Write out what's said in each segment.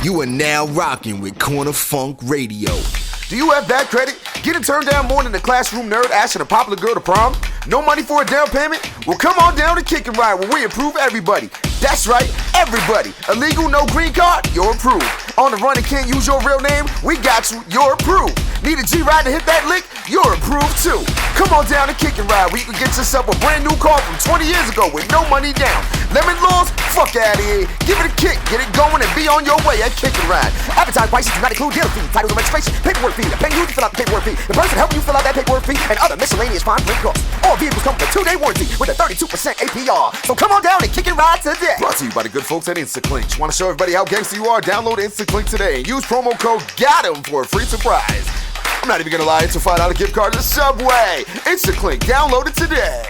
You are now rocking with Corner Funk Radio. Do you have bad credit? Getting turned down more than the classroom nerd asking a popular girl to prom? No money for a down payment? Well, come on down to Kick and Ride where we approve everybody. That's right, everybody. Illegal, no green card? You're approved. On the run and can't use your real name? We got you, you're approved. Need a G-Ride to hit that lick? You're approved too. Come on down to Kick and Ride where you can get yourself a brand new car from 20 years ago with no money down. Lemon laws? Fuck out of here. Give it a kick, get it going, and be on your way at Kick and Ride. Advertised prices do not include dealer fee, titles and registration, paperwork fee, the paying you to fill out the paperwork fee, the person helping you fill out that paperwork fee, and other miscellaneous fine print costs. All vehicles come with a 2-day warranty with a 32% APR. So come on down and Kick and Ride today. Brought to you by the good folks at InstaClink. Want to show everybody how gangster you are? Download InstaClink today and use promo code GOT'EM for a free surprise. I'm not even gonna lie, it's a $5 gift card to Subway. InstaClink, download it today.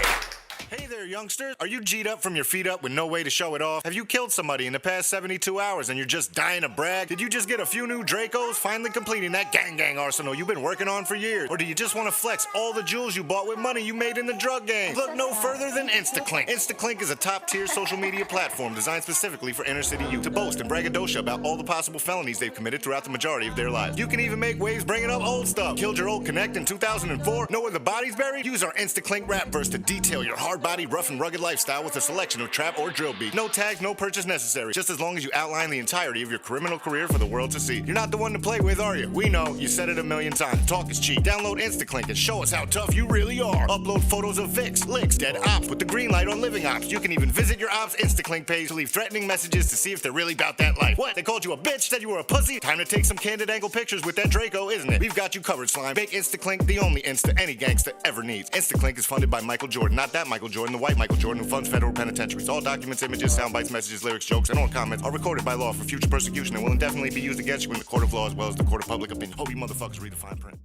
Hey there, youngsters. Are you G'd up from your feet up with no way to show it off? Have you killed somebody in the past 72 hours and you're just dying to brag? Did you just get a few new Dracos, finally completing that gang arsenal you've been working on for years? Or do you just want to flex all the jewels you bought with money you made in the drug game? Look no further than InstaClink. InstaClink is a top-tier social media platform designed specifically for inner-city youth to boast and braggadocio about all the possible felonies they've committed throughout the majority of their lives. You can even make waves bringing up old stuff. Killed your old connect in 2004? Know where the body's buried? Use our InstaClink rap verse to detail your hard-body, rough and rugged lifestyle with a selection of trap or drill beat. No tags, no purchase necessary, just as long as you outline the entirety of your criminal career for the world to see. You're not the one to play with, are you? We know, you said it a million times. Talk is cheap. Download InstaClink and show us how tough you really are. Upload photos of Vicks, licks, dead ops with the green light on living ops. You can even visit your ops InstaClink page to leave threatening messages to see if they're really about that life. What? They called you a bitch, said you were a pussy? Time to take some candid angle pictures with that Draco, isn't it? We've got you covered, slime. Make InstaClink the only Insta any gangsta ever needs. InstaClink is funded by Michael Jordan, not that Michael Jordan, the white Michael Jordan who funds federal penitentiaries. All documents, images, sound bites, messages, lyrics, jokes, and all comments are recorded by law for future persecution and will indefinitely be used against you in the court of law as well as the court of public opinion. Hope you motherfuckers read the fine print.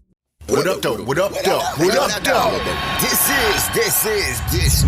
What up, though? What up, though? What up, though? This is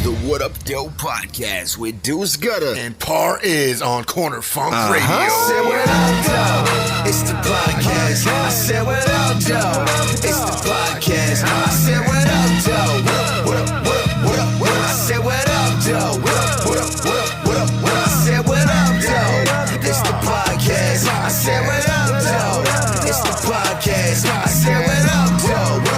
the What Up, Though podcast with Deuce Guttah And Par-iZ on Corner Funk Radio. I said what up, though? It's the podcast. I said what up, though? It's the podcast. I said what up, though? What up, what up, what up, what up? I said what up, though? What up, what up, what up, what up, what up? I said what up, though? It's the podcast. I said what up, though? It's the podcast. I said what up, though?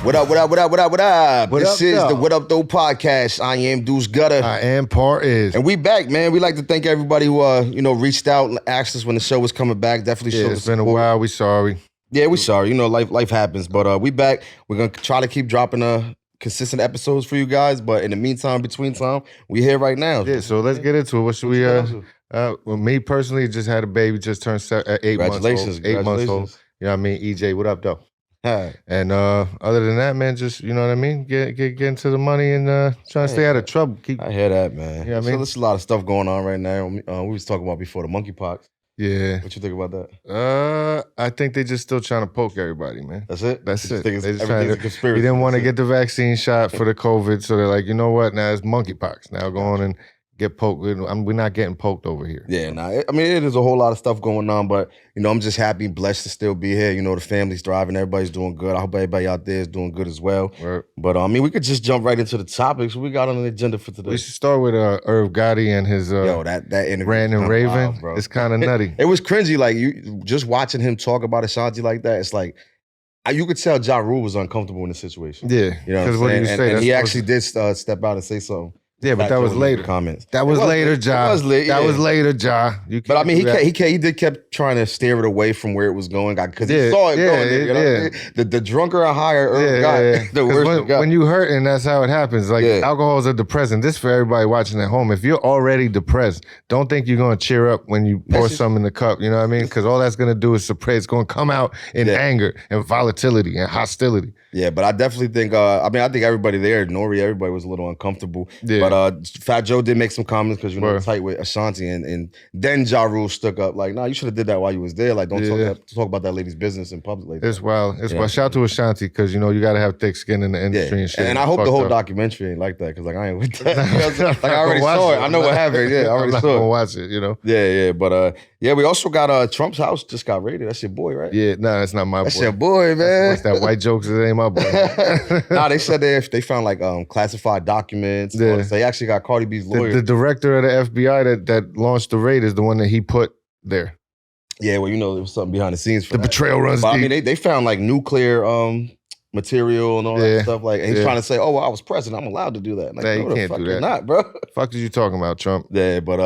What up, what up, what up, what up, what up? What This up, is though? the What Up, Though podcast. I am Deuce Guttah. I am Par-iZ. And we back, man. We like to thank everybody who, reached out and asked us when the show was coming back. Definitely Yeah, showed it's us been a support. while. We sorry. Yeah, we sorry. Life happens. But we back. We're going to try to keep dropping consistent episodes for you guys. But in the meantime, between time, we here right now. Yeah, so let's get into it. What should we? Well, me personally, just had a baby. Just turned 8 months old. Congratulations. 8 months old. Congratulations. You know what I mean? EJ, what up, though? Hi. And other than that, man, just you know what I mean. Get into the money and trying to stay out of trouble. Keep. I hear that, man. Yeah, I So mean- there's a lot of stuff going on right now. We was talking about before the monkeypox. Yeah. What you think about that? I think they just still trying to poke everybody, man. That's it? That's You just it. think it's- They just everything's trying a to- conspiracy. He didn't want to That's get it. the vaccine shot for the COVID, so they're like, you know what? Now it's monkeypox. Now go on and get poked. We're not getting poked over here. Yeah, it is a whole lot of stuff going on, but I'm just happy and blessed to still be here. The family's thriving, everybody's doing good. I hope everybody out there is doing good as well. Right. But we could just jump right into the topics we got on the agenda for today. We should start with Irv Gotti and his Yo, that interview, Brandon was Raven. wild, bro. It's kind of nutty. It was cringy, like you just watching him talk about Ashanti like that. It's like you could tell Ja Rule was uncomfortable in the situation. Yeah, You know because what what I'm do you saying? say? And That's he supposed actually did step out and say something. Yeah, but Fat that Joe was in the later. Comments. That was later, It Ja. was late, That yeah. was later, Ja. You But I can't mean, do that. he did kept trying to steer it away from where it was going, because he Yeah, saw it yeah, going. You know what I mean? The drunker and higher Irv got, the 'Cause worse it got. when you hurting, that's how it happens. Like Yeah. alcohol is a depressant. This for everybody watching at home. If you're already depressed, don't think you're gonna cheer up when you pour some in the cup. You know what I mean? Because all that's gonna do is suppress. It's gonna come out in anger and volatility and hostility. Yeah, but I definitely think, I think everybody there, Nori, everybody was a little uncomfortable. Yeah. But Fat Joe did make some comments because, Word. tight with Ashanti. And then Ja Rule stuck up like, nah, you should have did that while you was there. Like, don't talk about that lady's business in public like that. It's wild. It's Yeah. wild. Shout out to Ashanti because, you got to have thick skin in the industry and shit. And I hope the Fucked whole up. documentary ain't like that because, like, I ain't with that. You know what I'm saying? Like, I I'm already not gonna saw watch it. I know what happened. Yeah, I I'm already not saw gonna it. watch it, Yeah, but we also got Trump's house just got raided. That's your boy, right? Yeah, nah, that's not my That's boy. your boy, man. What's that white jokes? It ain't my boy. Nah, they said they found like classified documents. Yeah. They actually got Cardi B's lawyer. The director of the FBI that launched the raid is the one that he put there. Yeah, well, there was something behind the scenes for The that. betrayal runs But, deep. I mean, they found like nuclear material and all that stuff. Like, and he's trying to say, "Oh, well, I was president. I'm allowed to do that." Like, Nah, no, you the can't fuck do you're that. not, bro. Fuck is you talking about, Trump? Yeah, but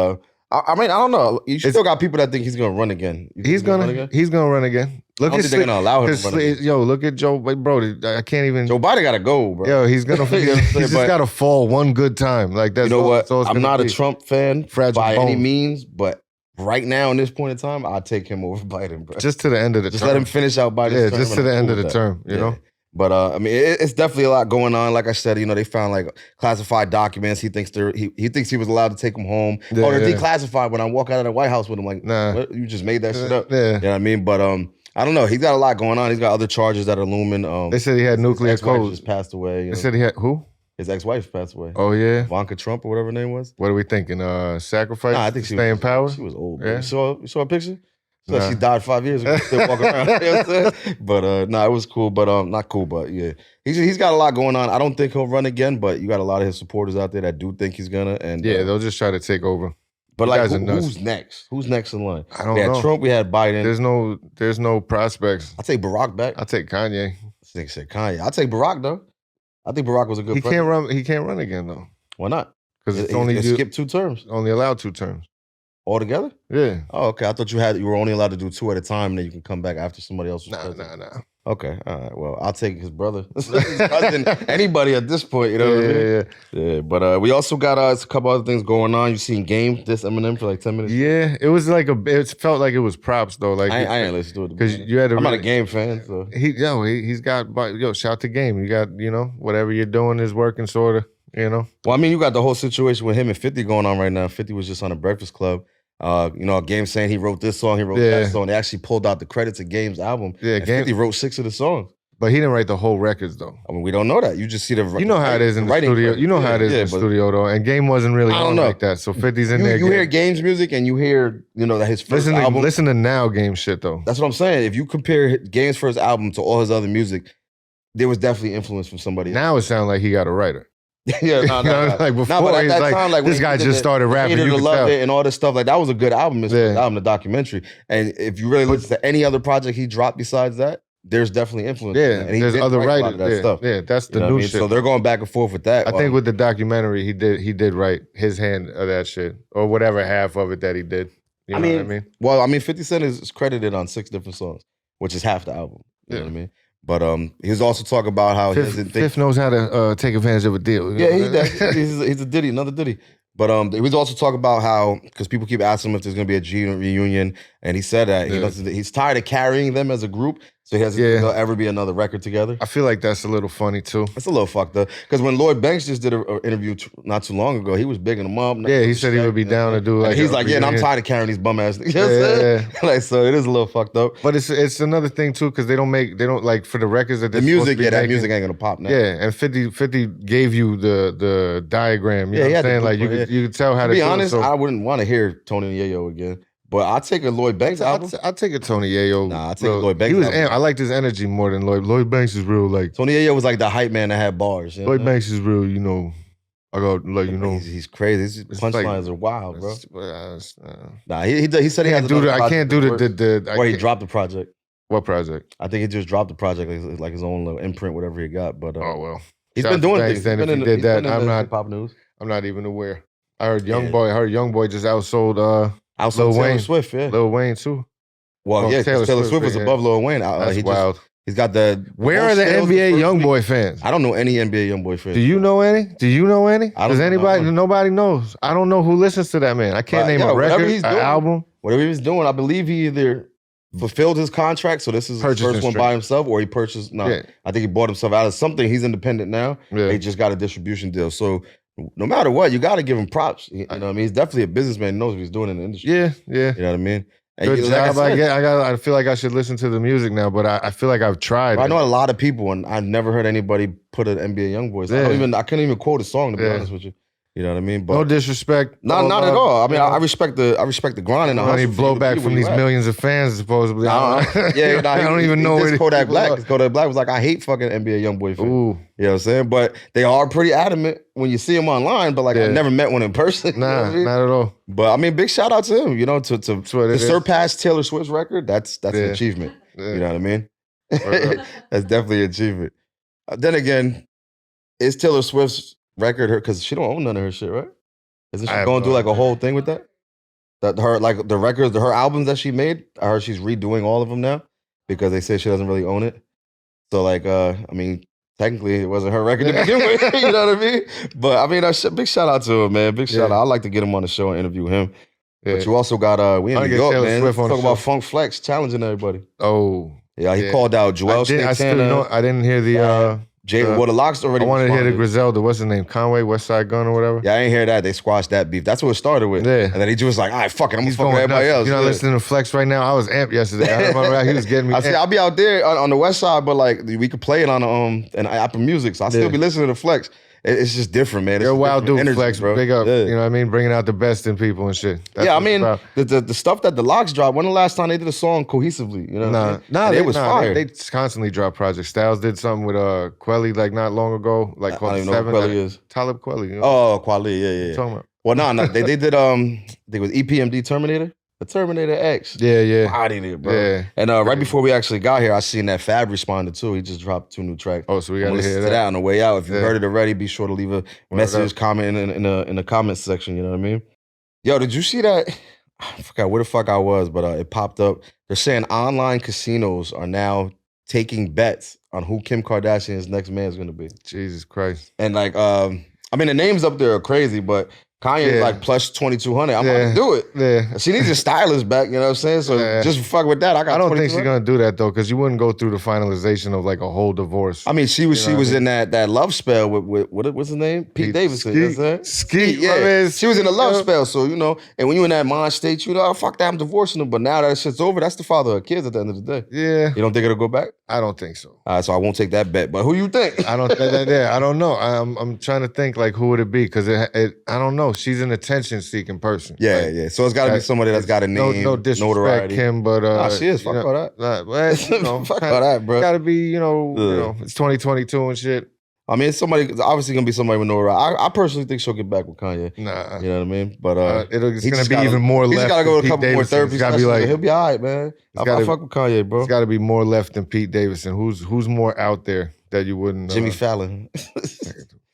I mean, I don't know. You still got people that think he's gonna run again. You think He's gonna run again. Look I don't at think they're gonna allow him to run again. Yo, look at Joe, bro. I can't even. Joe Biden gotta go, bro. Yo, he's gonna. You know what I'm He's saying? just But- gotta fall one good time. Like that's. You know what? That's all it's I'm gonna not a be. Trump fan Fragile by bone. any means, but right now in this point in time, I'd take him over Biden, bro. Just to the end of the Just term. let him finish out Biden's term. just to and the I'm end cool of the with term. that. You know. But I mean, it's definitely a lot going on. Like I said, they found like classified documents. He thinks he thinks he was allowed to take them home. Yeah, They're yeah. declassified. When I walk out of the White House with him, like, Nah. what? You just made that shit up. Yeah. You know what I mean? But I don't know. He's got a lot going on. He's got other charges that are looming. They said he had nuclear ex-wife codes. just passed away. They said he had who? His ex-wife passed away. Oh yeah. Ivanka Trump or whatever her name was. What are we thinking? Sacrifice? Nah, I think to stay in power? She was old. Yeah. Yeah. You saw a picture? So Nah. she died 5 years ago. Still walking around. You know what I'm saying? But it was cool. But not cool. But yeah, he's got a lot going on. I don't think he'll run again. But you got a lot of his supporters out there that do think he's gonna. And Yeah, they'll just try to take over. but you like, guys are nuts. who's next? Who's next in line? I don't We had know. Trump. We had Biden. There's no prospects. I'll take Barack back. I'll take Kanye. I said Kanye. I'll take Barack though. I think Barack was a good. He president. can't run. He can't run again though, Why not? because it's It only skipped 2 terms only allowed 2 terms. altogether. Yeah. Oh, okay. I thought you were only allowed to do 2 at a time, and then you can come back after somebody else was president. Nah. Okay, all right. Well, I'll take his brother, his cousin, anybody at this point. You know what I mean? Yeah. But we also got a couple other things going on. You seen Game this Eminem for like 10 minutes? Yeah. It was like it felt like it was props though. Like I ain't listened to it because you had to. I'm not a Game fan, so He's got shout to Game. You got whatever you're doing is working sorta. Well, I mean, you got the whole situation with him and 50 going on right now. 50 was just on a Breakfast Club. Game saying he wrote this song, he wrote that song. They actually pulled out the credits of Game's album. Yeah, and Game 50 wrote 6 of the songs. But he didn't write the whole records though. I mean, we don't know that. You just see the You know how it is in the writing studio. credits. You know how it is in the but studio though. And Game wasn't really I don't on know. like that. So 50's in there. You hear Game's music and you hear, that his first album. Listen to now Game shit though. That's what I'm saying. If you compare Game's first album to all his other music, there was definitely influence from somebody else. Now it sounds like he got a writer. Yeah, no. Like before, but at he's that like, time, like this when guy he did just started rapping. Hated You to could Love tell. It and all this stuff, like that was a good album. His first album, the documentary. And if you really listen to any other project he dropped besides that, there's definitely influence. Yeah, and he there's did other write a lot writers. of that stuff. Yeah, that's the You know new what I mean? shit. So they're going back and forth with that. I think with the documentary, he did write his hand of that shit or whatever half of it that he did. You know what I mean? Well, 50 Cent is credited on 6 different songs, which is half the album. You know what I mean? But he was also talking about how he doesn't think. Fifth knows how to take advantage of a deal. Yeah, he does. He's a Diddy, another Diddy. But he was also talking about how, because people keep asking him if there's going to be a G reunion, and he said that he's tired of carrying them as a group, so he doesn't think there'll ever be another record together. I feel like that's a little funny too. It's a little fucked up. Because when Lloyd Banks just did an interview not too long ago, he was bigging them up. Yeah, he said he would be down to do like. And he's like, and I'm tired of carrying these bum ass niggas. You know what I'm saying? Like, so it is a little fucked up. But it's another thing too, because they don't like for the records that the music, that music ain't gonna pop now. Yeah, and 50 gave you the diagram. You know what I'm saying? Like you could tell how to. To be honest, I wouldn't want to hear Tony and Yayo again. But I'll take a Lloyd Banks album. I'll take a Tony Yayo. Nah, I'll take a Lloyd Banks album. I liked his energy more than Lloyd. Lloyd Banks is real like. Tony Yayo was like the hype man that had bars. Lloyd Banks is real, I got He's crazy. His punchlines are wild, bro. Nah, he said he can't do I can't do the Or he dropped the project. What project? I think he just dropped the project, like his own little imprint, whatever he got. But oh well, he's been doing things. Then if he did that, I'm not pop news. I'm not even aware. I heard YoungBoy just outsold Lil Wayne. Taylor Swift, yeah. Lil Wayne too. Well, yeah, Taylor Swift was above Lil Wayne. That's wild. He's got the. Where are the NBA YoungBoy fans? I don't know any NBA YoungBoy fans. Do you know any? Does anybody? Nobody knows. I don't know who listens to that man. I can't name a record, an album. Whatever he's doing, I believe he either fulfilled his contract, so this is his first one by himself, or he purchased. No, I think he bought himself out of something. He's independent now. Yeah. He just got a distribution deal. So no matter what, you got to give him props. You know what I mean? He's definitely a businessman. He knows what he's doing in the industry. Yeah. You know what I mean? And good job. I feel like I should listen to the music now, but I feel like I've tried. I know a lot of people, and I've never heard anybody put an NBA YoungBoy. I couldn't even quote a song, to be honest with you. You know what I mean? But no disrespect. Not at all. I mean, I respect the grind and the hustle. Any blowback from these millions of fans, supposedly. I don't even know where Kodak Black. Kodak Black was like, I hate fucking NBA YoungBoy fans. Ooh. You know what I'm saying? But they are pretty adamant when you see them online, but like I never met one in person. Nah, not at all. But I mean, big shout out to him, you know, to surpass Taylor Swift's record. That's an achievement. Yeah. You know what I mean? That's definitely an achievement. Then again, is Taylor Swift's record her, because she don't own none of her shit, right? Isn't she going through like a whole thing with that? That her, like the records, her albums that she made, I heard she's redoing all of them now because they say she doesn't really own it. So like, I mean, technically it wasn't her record to begin with, you know what I mean? But I mean, big shout out to him, man. Big shout out. I'd like to get him on the show and interview him. Yeah. But you also got, we in New York, man. Let's talk about Funk Flex challenging everybody. Oh. Yeah, he called out Joel Santana. I didn't hear the... the Locks already. I wanted to hear the Griselda. What's his name? Conway, West Side Gun or whatever. Yeah, I ain't hear that. They squashed that beef. That's what it started with. Yeah. And then he just was like, all right, fuck it. I'm gonna fuck with everybody else. You're not listening to Flex right now. I was amped yesterday. I remember he was getting me. I'll be out there on the West Side, but like we could play it on and Apple Music. So I'll still be listening to Flex. It's just different, man. You're a wild dude, energy, Flex. Bro. Big up. Yeah. You know what I mean? Bringing out the best in people and shit. That's I mean, the stuff that the Locks dropped, when the last time they did a song cohesively? You know it was fire. They constantly drop projects. Styles did something with Kweli like not long ago, like called I don't even know what Kweli is. Talib Kweli. You know? Oh, Kweli, yeah. What you talking about? Well, no, they did, I think it was EPMD Terminator. The Terminator X. Yeah. Bodied it, bro. Yeah. And right before we actually got here, I seen that Fab responded too. He just dropped 2 new tracks. Oh, so we got to hear that on the way out. If you heard it already, be sure to leave a message, comment in the comments section. You know what I mean? Yo, did you see that? I forgot where the fuck I was, but it popped up. They're saying online casinos are now taking bets on who Kim Kardashian's next man is going to be. Jesus Christ. And like, I mean, the names up there are crazy, but Kanye is like plus 2,200. I'm about to do it. Yeah. She needs a stylist back, you know what I'm saying? So just fuck with that. I don't think she's gonna do that though, because you wouldn't go through the finalization of like a whole divorce. I mean, she was in that love spell with what's his name? Pete Davidson. You know what I'm saying? Skeet, yeah. She was in a love spell, so you know, and when you in that mind state, you know, oh, fuck that, I'm divorcing him. But now that shit's over, that's the father of her kids at the end of the day. Yeah. You don't think it'll go back? I don't think so. All right, so I won't take that bet. But who you think? I don't know. I'm trying to think like who would it be, because I don't know. She's an attention-seeking person. Yeah, like, yeah. So it's got to be somebody that's got a name, no disrespect notoriety. Kim, but she is. Fuck all that. Fuck all that, bro. Got to be, you know, it's 2022 and shit. I mean, it's obviously gonna be somebody with notoriety. I personally think she'll get back with Kanye. Nah, you know what I mean. But it's gonna be even more left. He's gotta go to a couple more therapy sessions. Like, he'll be all right, man. I fuck with Kanye, bro. It's got to be more left than Pete Davidson. Who's more out there that you wouldn't? Jimmy Fallon.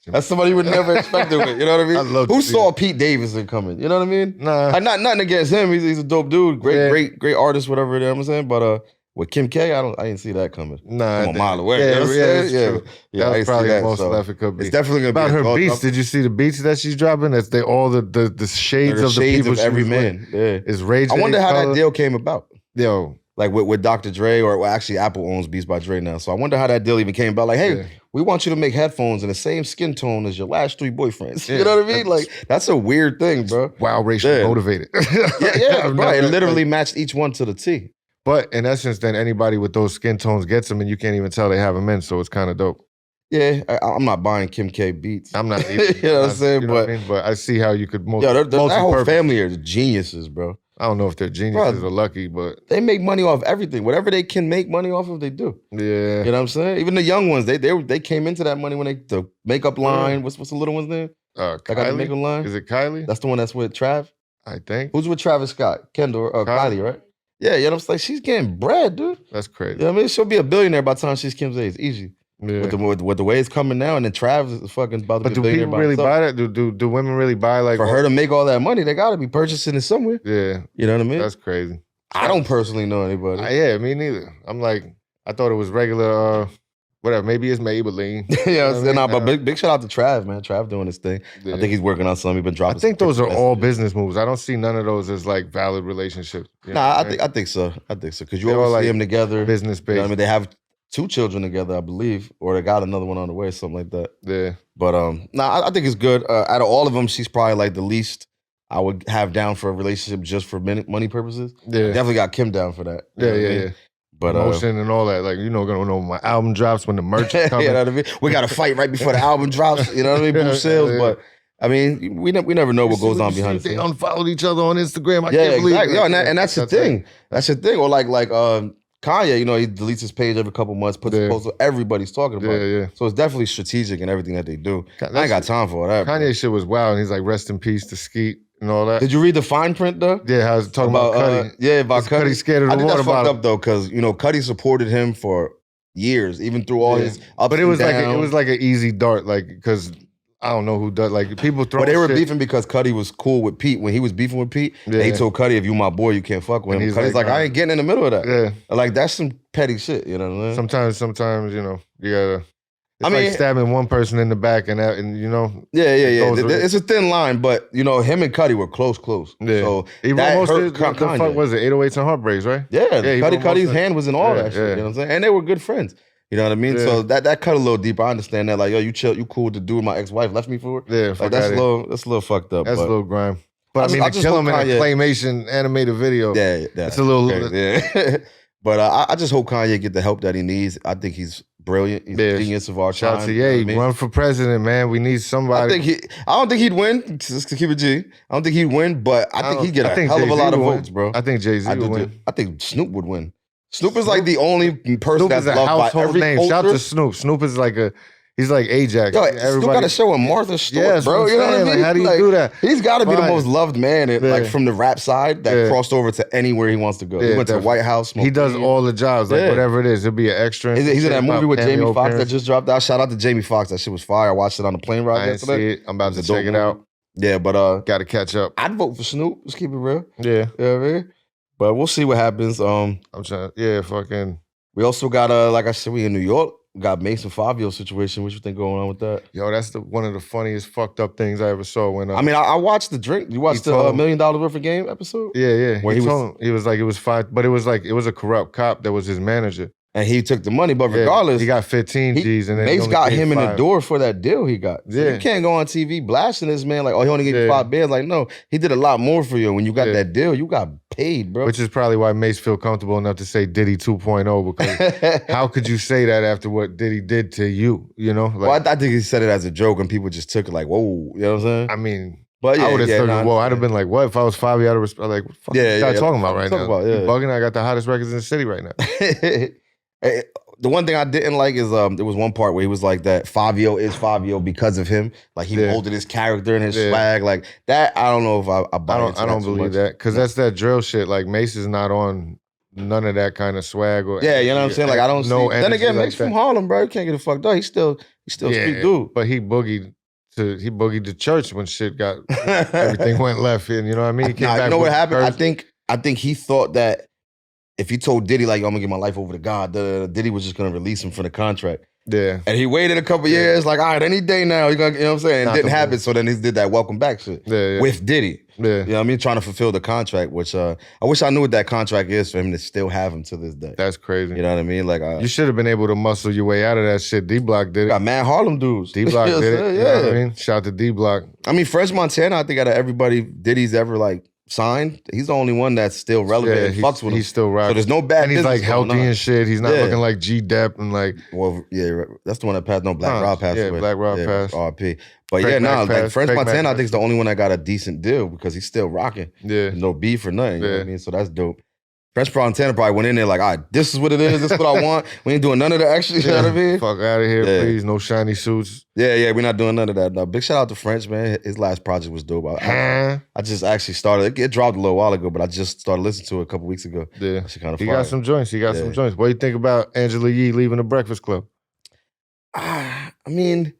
That's somebody you would never expect to win. You know what I mean? Who saw Pete Davidson coming? You know what I mean? Nah, nothing against him. He's a dope dude, great artist, whatever it is. I'm saying, but with Kim K, I didn't see that coming. Nah, I'm a mile away. Yeah, that's true. Yeah, that's probably the most left it could be. It's definitely gonna be about her beats. Did you see the beats that she's dropping? That's all the shades of the people of every man. Yeah, it's Rage. I wonder how that deal came about. Yo, like with Dr. Dre, or actually Apple owns Beats by Dre now. So I wonder how that deal even came about. Like, hey, we want you to make headphones in the same skin tone as your last 3 boyfriends. You know what I mean? Like, that's a weird thing, bro. Wow, racially motivated. yeah, bro. It literally matched each one to the T. But in essence, then anybody with those skin tones gets them, and you can't even tell they have them in. So it's kind of dope. Yeah, I'm not buying Kim K beats. I'm not either. You know what I'm saying? You know what I mean? But I see how you could that whole family are geniuses, bro. I don't know if they're geniuses or lucky, but they make money off everything. Whatever they can make money off of, they do. Yeah. You know what I'm saying? Even the young ones, they came into that money when the makeup line. What's the little one's name? Kylie. I got the makeup line. Is it Kylie? That's the one that's with Trav. I think. Who's with Travis Scott? Kendall or Kylie, right? Yeah, you know what I'm saying? She's getting bread, dude. That's crazy. You know what I mean? She'll be a billionaire by the time she's Kim's age. Easy. Yeah. With the way it's coming now, and then Travis is fucking about to be a billionaire. But do people really buy that? Do women really buy like... For her to make all that money, they got to be purchasing it somewhere. Yeah. You know what I mean? That's crazy. I don't personally know anybody. Yeah, me neither. I'm like, I thought it was regular... whatever, maybe it's Maybelline. But big shout out to Trav, man. Trav doing his thing. Yeah. I think he's working on something. He's been dropping. I think those are all business moves. I don't see none of those as like valid relationships. I think so. Because you always see them together. Business based. You know what I mean, they have 2 children together, I believe, or they got another one on the way, something like that. Yeah. But I think it's good. Out of all of them, she's probably like the least I would have down for a relationship just for money purposes. Yeah. Definitely got Kim down for that. Yeah. But emotion and all that, like, gonna know when my album drops, when the merch is coming. You know what I mean? We got to fight right before the album drops. You know what I mean? Boost sales, but I mean, we never know what goes on behind the scenes. They unfollowed each other on Instagram. I can't believe exactly. it. And that's the thing. That's the thing. Or like Kanye, he deletes his page every couple months, puts a post, so everybody's talking about it. Yeah. So it's definitely strategic in everything that they do. I ain't got time for all that. Kanye shit was wild, and he's like, rest in peace to Skeet and all that. Did you read the fine print though? Yeah, I was talking about Cudi. About Cudi. Cudi scared of the I think water that's fucked up though, because Cudi supported him for years, even through all his ups but it was and downs. it was like an easy dart, like because I don't know who does people throw. But they were beefing because Cudi was cool with Pete. When he was beefing with Pete, he told Cudi, "If you my boy, you can't fuck with him." Cudi's like, "I ain't getting in the middle of that." Yeah, like that's some petty shit. You know what I mean? Sometimes you gotta. It's like stabbing one person in the back and Yeah. It's a thin line, but him and Cudi were close. Yeah. So he almost did, the fuck was it? 808s and Heartbreaks, right? Yeah. Cudi's hand was in all that shit. You know what I'm saying? And they were good friends. You know what I mean? Yeah. So that cut a little deeper. I understand that. Like, yo, you chill, you cool to do. My ex-wife left me for it. Yeah, like that's a little fucked up. That's a little grime. But I to kill him in a claymation animated video. Yeah, it's a little. Yeah. But I just hope Kanye get the help that he needs. I think he's brilliant. He's a genius of our time. Shout out to Ye. Run for president, man. We need somebody. I don't think he'd win. Just to keep it G. I don't think he'd win, but I think he'd get a hell of a lot of votes, bro. I think Jay-Z would win. I think Snoop would win. Snoop is like the only person that's loved by every name. culture. Shout out to Snoop. Snoop is like he's like Ajax. Yo, Snoop got a show with Martha Stewart, bro. You know what I mean? Like, how do you do that? He's got to be the most loved man, from the rap side that crossed over to anywhere he wants to go. He went to the White House. He does all the jobs, like whatever it is. He'll be an extra. He's in that movie with Jamie Foxx that just dropped out. Shout out to Jamie Foxx. That shit was fire. I watched it on the plane ride yesterday. I didn't see it. I'm about to check it out. Yeah, but got to catch up. I'd vote for Snoop. Let's keep it real. Yeah. You know what I mean? But we'll see what happens. I'm trying. Yeah, fucking. We also got like I said, we in New York. Got Mason Fabio situation. What you think going on with that? Yo, that's one of the funniest fucked up things I ever saw. When I mean, I watched the drink. You watched the $1 Million Worth of Game episode? Yeah. Where he was like, it was fine, but it was a corrupt cop that was his manager. And he took the money, but regardless, he got 15 G's, and then Mace got him in the door for that deal he got. So you can't go on TV blasting this man like, oh, he only gave you 5 bands. Like, no, he did a lot more for you. When you got that deal, you got paid, bro. Which is probably why Mace feel comfortable enough to say Diddy 2.0, because how could you say that after what Diddy did to you? Like, well, I think he said it as a joke, and people just took it like, whoa, you know what I'm saying? I mean. But I would have said, whoa, I'd have been like, what if I was Fabio? I'd have respect, like, what the fuck you talking about right now? You bugging? I got the hottest records in the city right now. The one thing I didn't like is there was one part where he was like that Fabio is Fabio because of him. Like he molded his character and his swag. Like that, I don't know if I buy into I don't believe that. Because that's that drill shit. Like Mace is not on none of that kind of swag. Or you know what I'm saying? Like I don't see. Then again, Mace from Harlem, bro. You can't get it fucked up. He's still street dude. But he boogied to church when shit got everything went left. And you know what I mean? He came back. You know what happened? I think he thought that if he told Diddy, like, yo, I'm gonna give my life over to God, Diddy was just gonna release him from the contract. Yeah. And he waited a couple years, like, all right, any day now, you know what I'm saying? It didn't happen, so then he did that welcome back shit with Diddy. Yeah. You know what I mean? Trying to fulfill the contract, which I wish I knew what that contract is for him to still have him to this day. That's crazy. You know what I mean? Like, you should have been able to muscle your way out of that shit. D-Block did it. Got mad Harlem dudes. D-Block did it. You know what I mean? Shout out to D-Block. I mean, French Montana, I think out of everybody Diddy's ever, like, signed, he's the only one that's still relevant and fucks with him. He's still rocking. So there's no bad and he's like healthy and shit. He's not looking like G-Dep and like. Well, yeah, that's the one that passed. No, Black Rob passed away. Black Rob passed. RP. But like French Montana, I think is the only one that got a decent deal because he's still rocking. Yeah. No beef or nothing. You know what I mean? So that's dope. French Montana probably went in there like, all right, this is what it is. This is what I want. We ain't doing none of the extra. You know what I mean? Fuck out of here, please. No shiny suits. Yeah, we're not doing none of that. No, big shout out to French, man. His last project was dope. I just actually started. It dropped a little while ago, but I just started listening to it a couple weeks ago. Yeah. She kind of. He got some joints. What do you think about Angela Yee leaving the Breakfast Club? I mean,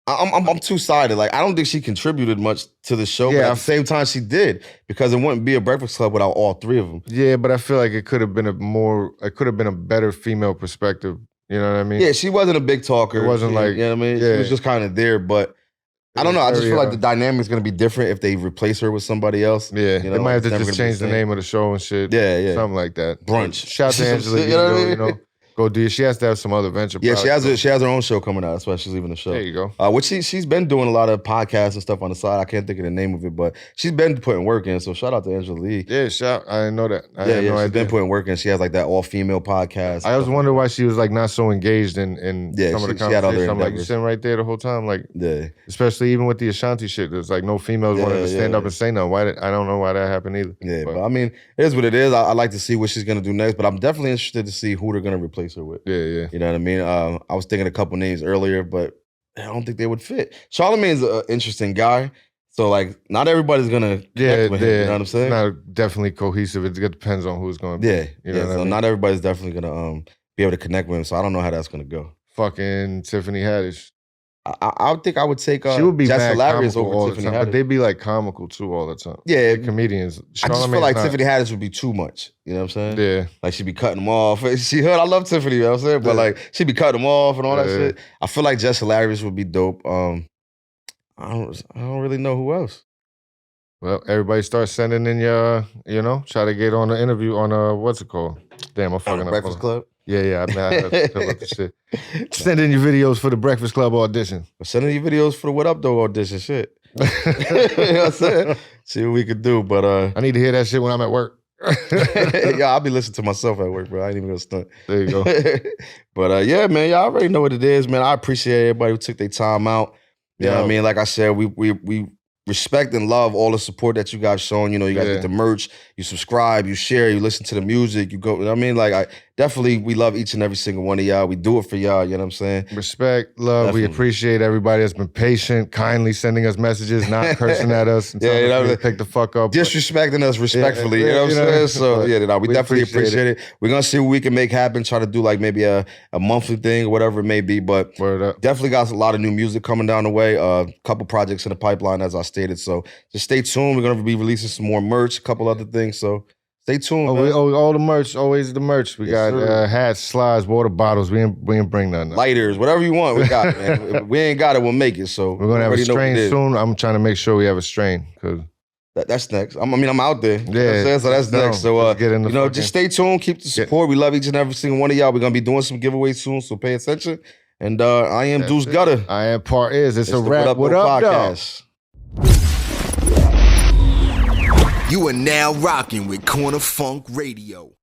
I'm two-sided. Like, I don't think she contributed much to the show, but at the same time, she did, because it wouldn't be a Breakfast Club without all three of them. Yeah, but I feel like it could have been a better female perspective. You know what I mean? Yeah, she wasn't a big talker. It wasn't like, you know what I mean? She was just kind of there, but I don't know. I just feel like the dynamic's going to be different if they replace her with somebody else. Yeah, you know, they might have to just change the name of the show and shit. Yeah. Something like that. Brunch. Shout out to Angela Yee, you know what I mean? You know? Go do. She has to have some other venture. Yeah, she has her own show coming out. That's why she's leaving the show. There you go. Which she's been doing a lot of podcasts and stuff on the side. I can't think of the name of it, but she's been putting work in. So shout out to Angela Lee. Yeah, I didn't know that. She's been putting work in. She has like that all-female podcast. I always wonder why she was like not so engaged in some of the conversations. I'm like, you sitting right there the whole time, like, especially even with the Ashanti shit. There's like no females wanted to stand up and say nothing. I don't know why that happened either. Yeah, but I mean, it is what it is. I like to see what she's gonna do next, but I'm definitely interested to see who they're gonna replace her with. Yeah. You know what I mean? I was thinking a couple names earlier, but I don't think they would fit. Charlamagne's an interesting guy. So, like, not everybody's going to connect with him. You know what I'm saying? It's not definitely cohesive. It depends on who's going to be. You know what I mean? Not everybody's definitely going to be able to connect with him. So, I don't know how that's going to go. Fucking Tiffany Haddish. I think I would take she would be Jess Hilarious over Tiffany Haddish. But they'd be, like, comical, too, all the time. Yeah. Like comedians. I just feel like Tiffany Haddish would be too much. You know what I'm saying? Yeah. Like, she'd be cutting them off. I love Tiffany, you know what I'm saying? But, like, she'd be cutting them off and all that shit. I feel like Jess Hilarious would be dope. I don't really know who else. Well, everybody start sending in your, try to get on the interview on, what's it called? Damn, I'm fucking up. Breakfast Club? Yeah, I have to fill up the shit. Send in your videos for the Breakfast Club audition. Send in your videos for the What Up Though audition, shit. You know what I'm saying? See what we could do, but... I need to hear that shit when I'm at work. Yeah, I'll be listening to myself at work, bro. I ain't even gonna stunt. There you go. But yeah, man, y'all already know what it is, man. I appreciate everybody who took their time out. You know what I mean? Like I said, we respect and love all the support that you guys shown. You know, you guys get the merch, you subscribe, you share, you listen to the music, you go, you know what I mean? Like, we love each and every single one of y'all. We do it for y'all, you know what I'm saying? Respect, love, we appreciate everybody that's been patient, kindly sending us messages, not cursing at us, and telling us to pick the fuck up. Disrespecting us respectfully, you know what I'm saying? So, we definitely appreciate it. We're going to see what we can make happen, try to do like maybe a monthly thing or whatever it may be, but definitely got a lot of new music coming down the way, a couple projects in the pipeline, as I stated, so just stay tuned. We're going to be releasing some more merch, a couple other things, so stay tuned. All the merch, always the merch. We got hats, slides, water bottles. We ain't bring nothing. Lighters, whatever you want, we got it, man. If we ain't got it, we'll make it. So we're gonna have a strain soon. I'm trying to make sure we have a strain because that's next. I'm out there. You know what I'm saying? So that's next. So just stay tuned. Keep the support. We love each and every single one of y'all. We're gonna be doing some giveaways soon, so pay attention. And I am Deuce Guttah. I am Par-iZ. It's a wrap. What up, podcast? You are now rocking with Corner Funk Radio.